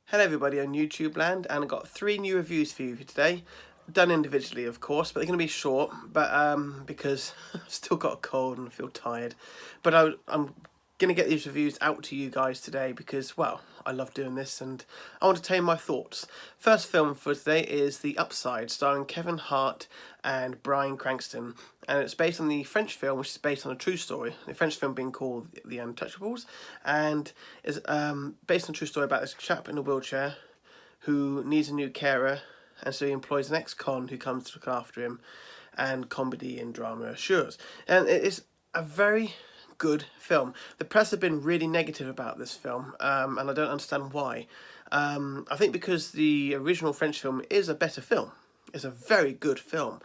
Hello everybody on YouTube land, and I've got 3 new reviews for you today, done individually of course, but they're going to be short, but because I've still got a cold and I feel tired, but I'm going to get these reviews out to you guys today because, well, I love doing this and I want to tell you my thoughts. First film for today is The Upside, starring Kevin Hart and Bryan Cranston, and it's based on the French film, which is based on a true story. The French film being called The Untouchables, and is based on a true story about this chap in a wheelchair who needs a new carer, and so he employs an ex-con who comes to look after him, and comedy and drama assures. And it is a very good film. The press have been really negative about this film, and I don't understand why. I think because the original French film is a better film. It's a very good film.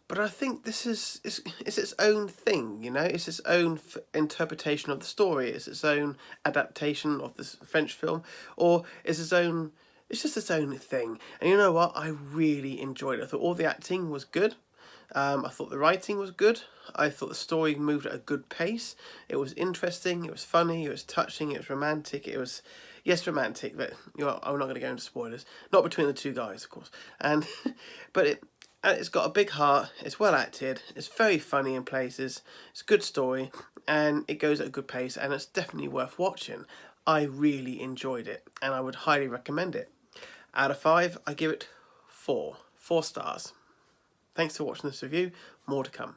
But I think this is its own thing, you know. It's its own interpretation of the story. It's its own adaptation of this French film, or it's its own. It's just its own thing. And you know what? I really enjoyed it. I thought all the acting was good. I thought the writing was good. I thought the story moved at a good pace. It was interesting. It was funny. It was touching. It was romantic. It was, yes, romantic, but I'm not going to go into spoilers. Not between the two guys, of course. And but it's got a big heart. It's well acted. It's very funny in places. It's a good story, and it goes at a good pace. And it's definitely worth watching. I really enjoyed it, and I would highly recommend it. Out of 5, I give it 4 stars. Thanks for watching this review. More to come.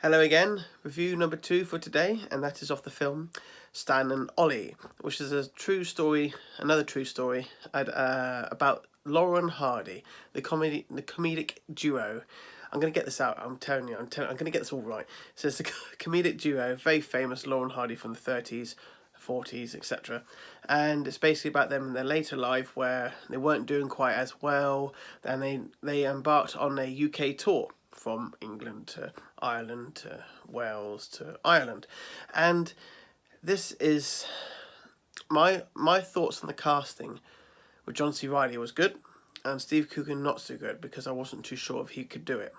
Hello again. Review number 2 for today, and that is of the film Stan and Ollie, which is a true story, another true story about Laurel and Hardy, the comedic duo. I'm going to get this out, I'm telling you, I'm going to get this all right. So it's a comedic duo, very famous, Laurel and Hardy from the 30s, 40s, etc. And it's basically about them in their later life where they weren't doing quite as well, and they embarked on a UK tour from England to Ireland to Wales to Ireland. And this is my thoughts on the casting. With John C. Reilly was good, and Steve Coogan not so good, because I wasn't too sure if he could do it.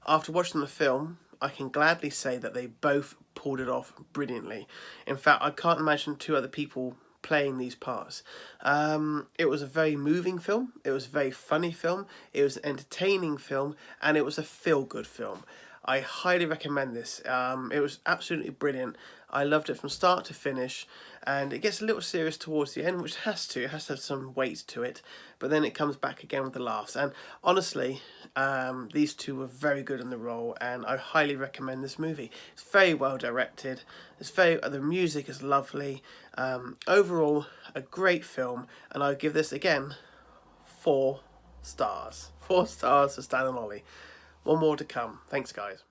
After watching the film, I can gladly say that they both pulled it off brilliantly. In fact, I can't imagine 2 other people playing these parts. It was a very moving film, it was a very funny film, it was an entertaining film, and it was a feel-good film. I highly recommend this. It was absolutely brilliant. I loved it from start to finish, and it gets a little serious towards the end, which it has to have some weight to it, but then it comes back again with the laughs. And honestly, these 2 were very good in the role, and I highly recommend this movie. It's very well directed. The music is lovely. Overall, a great film, and I give this again 4 stars. 4 stars for Stan and Ollie. One more to come. Thanks, guys.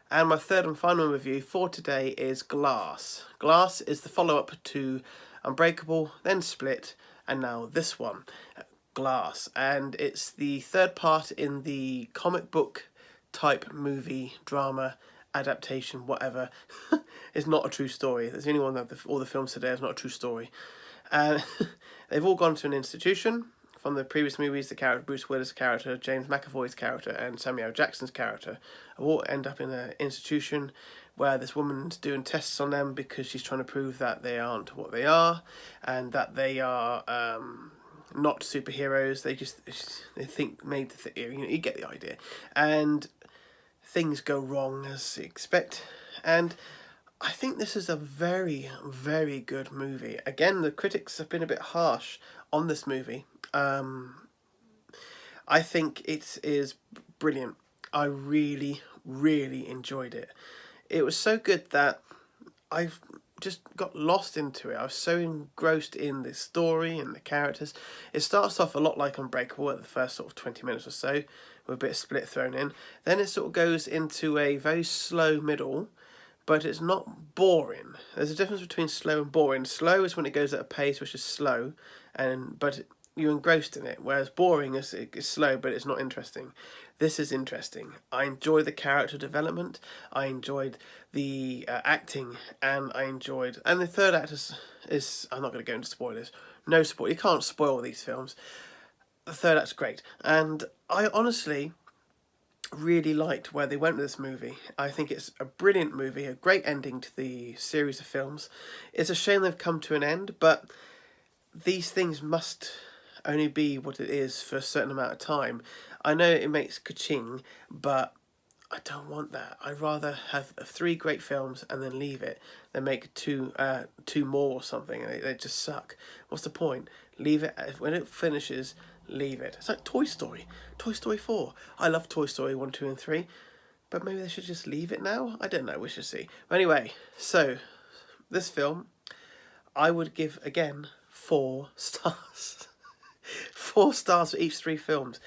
And my third and final review for today is Glass. Glass is the follow-up to Unbreakable, then Split, and now this one, Glass. And it's the third part in the comic book type movie, drama, adaptation, whatever. It's not a true story. There's the only one that all the films today is not a true story. And they've all gone to an institution. From the previous movies, the character Bruce Willis' character, James McAvoy's character, and Samuel Jackson's character all end up in an institution where this woman's doing tests on them because she's trying to prove that they aren't what they are, and that they are not superheroes. They think you get the idea, and things go wrong as you expect. And I think this is a very, very good movie. Again, the critics have been a bit harsh on this movie. I think it is brilliant. I really, really enjoyed it. It was so good that I just got lost into it. I was so engrossed in the story and the characters. It starts off a lot like Unbreakable at the first sort of 20 minutes or so, with a bit of Split thrown in. Then it sort of goes into a very slow middle, but it's not boring. There's a difference between slow and boring. Slow is when it goes at a pace which is slow, but you're engrossed in it, whereas boring is slow but it's not interesting. This is interesting. I enjoyed the character development, I enjoyed the acting, and the third act is I'm not going to go into spoilers. No spoil. You can't spoil these films. The third act's great, and I honestly really liked where they went with this movie. I think it's a brilliant movie, a great ending to the series of films. It's a shame they've come to an end, but these things must only be what it is for a certain amount of time. I know it makes ka-ching, but I don't want that. I'd rather have 3 great films and then leave it than make two more or something and they just suck. What's the point? Leave it when it finishes. Leave it. It's like Toy Story, Toy Story 4. I love Toy Story 1, 2, and 3, but maybe they should just leave it now. I don't know. We should see. Anyway, so this film, I would give again 4 stars. 4 stars for each 3 films.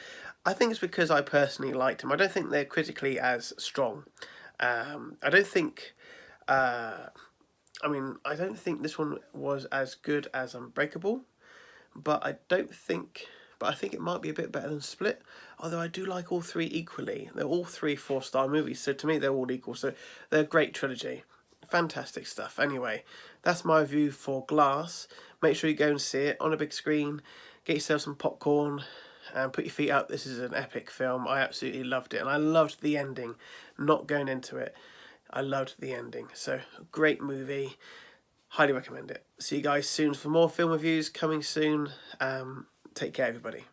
I think it's because I personally liked them. I don't think they're critically as strong. I don't think. I don't think this one was as good as Unbreakable, but I don't think. But I think it might be a bit better than Split. Although I do like all 3 equally. They're all 3 4-star movies, so to me they're all equal. So they're a great trilogy. Fantastic stuff. Anyway, that's my review for Glass. Make sure you go and see it on a big screen. Get yourself some popcorn and put your feet up. This is an epic film. I absolutely loved it, and I loved the ending. Not going into it, I loved the ending. So great movie. Highly recommend it. See you guys soon for more film reviews coming soon. Take care, everybody.